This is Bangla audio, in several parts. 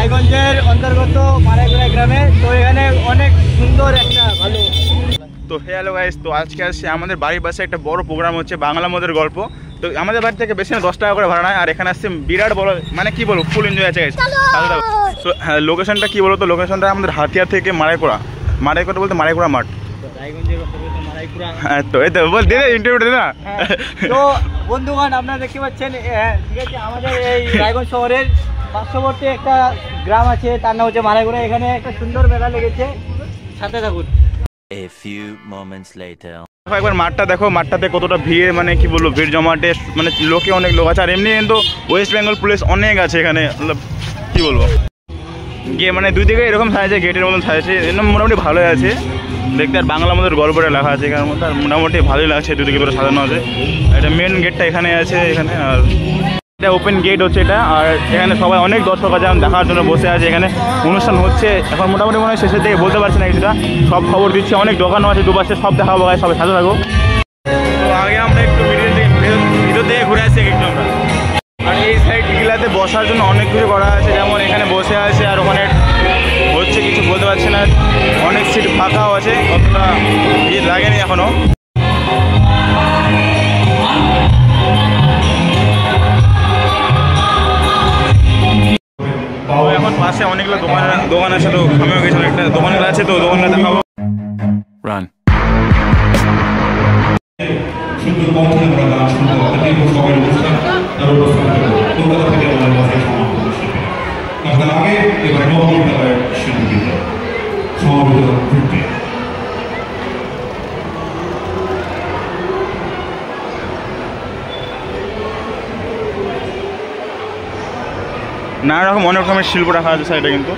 রায়গঞ্জের অন্তর্গত মারাইগুড়া গ্রামে। তো এখানে অনেক সুন্দর একটা ভালো। তো হ্যালো গাইস, তো আজকে আসছে আমাদের বাড়ির পাশে একটা বড় প্রোগ্রাম হচ্ছে বাংলা মদের গল্প। তো আমাদের বাড়ি থেকে বেশি না 10 টাকা করে ভাড়া নেয়, আর এখানে আসছে বিরাট বড়, মানে কি বলবো, ফুল এনজয় আছে গাইস। তো হ্যাঁ, লোকেশনটা কি বলতো, লোকেশনটা আমাদের হাতিয়া থেকে মারাইকুড়া বলতে মারাইকুড়া মাঠ। রায়গঞ্জের অন্তর্গত মারাইকুড়া। হ্যাঁ, তো এই তো বল দে ইন্টারভিউ দে না। তো বন্ধুগণ, আপনারা দেখতে পাচ্ছেন, ঠিক আছে, আমাদের এই রায়গঞ্জ শহরের পার্শ্ববর্তী একটা গ্রাম আছে, তার নাম হচ্ছে মারাইগুড়া। এখানে একটা সুন্দর মেলা লেগেছে, সাথে থাকুন। A few moments later. একবার মাঠটা দেখো, মাঠটাতে কতটা ভিড়, মানে কি বলবো, ভিড় জমাটে, মানে লোকে অনেক লোক আছে। আর এমনি কিন্তু ওয়েস্ট বেঙ্গল পুলিশ অনেক আছে এখানে, কি বলবো, গিয়ে মানে দুই দিকে এরকম সাজাচ্ছে, গেটের মতন সাজাচ্ছে, এরকম মোটামুটি ভালোই আছে দেখতে। আর বাংলা আমাদের গল্পটা লেখা আছে এখানের মধ্যে, আর মোটামুটি ভালোই লাগছে, দুদিকে দুটো সাজানো আছে। এটা মেন গেটটা এখানে আছে এখানে, আর এটা ওপেন গেট হচ্ছে এটা। আর এখানে সবাই অনেক দর্শক আছে দেখার জন্য বসে আছে। এখানে অনুষ্ঠান হচ্ছে এখন, মোটামুটি মনে হয় শেষের দিকে, বলতে পারছি না কিছুটা, সব খবর দিচ্ছে। অনেক দোকানও আছে দুপাশে, সব দেখাবো গায়ে, সবাই সাথে থাকো। তো আগে আমরা একটু ভিডিও থেকে ঘুরে আসছি একটু আমরা। আর এই সাইডগুলাতে বসার জন্য অনেক কিছু করা আছে, যেমন এখানে বসে আছে, আর ওখানে হচ্ছে কিছু বলতে পারছি না, অনেক সিট ফাঁকাও আছে, অতটা ভিড় লাগেনি এখনো। এখন পাশে অনেকগুলো দোকান আছে, তো আমিও গেছিলাম একটা দোকানে আছে, তো দোকানটা দেখাবো। রান নানা রকম অনেক রকমের শিল্প রাখা আছে সাইডে কিন্তু।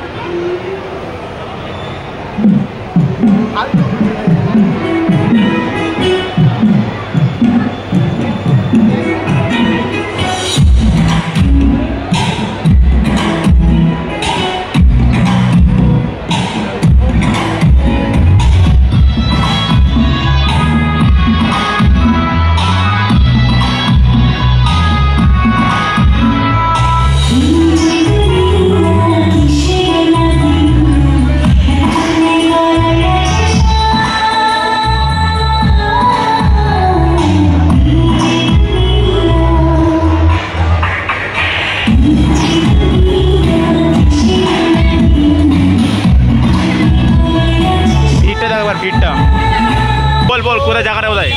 বল কোথায় জায়গাটা কোথায়?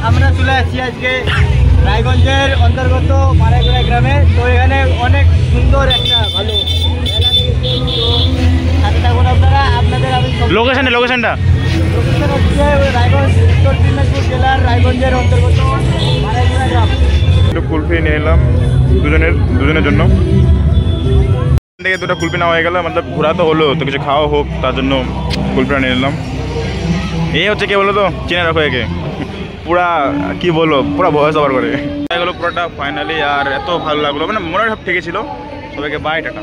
আমরা চলে আসছি আজকে রায়গঞ্জের অন্তর্গত মারাইগুড়া গ্রামে। তো এখানে অনেক সুন্দর একটা ভালো সাথে থাকুন আপনারা। আপনাদের আমি লোকেশনটা লোকেশন হচ্ছে রায়গঞ্জ, উত্তর দিনাজপুর জেলার রায়গঞ্জের অন্তর্গত মারাইগুড়া গ্রাম। একটু কুলফি নিয়ে এলাম দুজনের জন্য। থেকে দুটো কুলফি নেওয়া হয়ে গেল, মতলব ঘোরা তো হলো, তো কিছু খাওয়া হোক, তার জন্য কুলফিটা নিয়ে নিলাম। এই হচ্ছে কে বলো তো, চিনে রাখো একে, পুরা কি বলবো, পুরা ভয়েস ওভার করে গেলো পুরোটা ফাইনালি। আর এত ভালো লাগলো, মানে মনে সব ঠিকই ছিল। সবাইকে বাই, টাটা।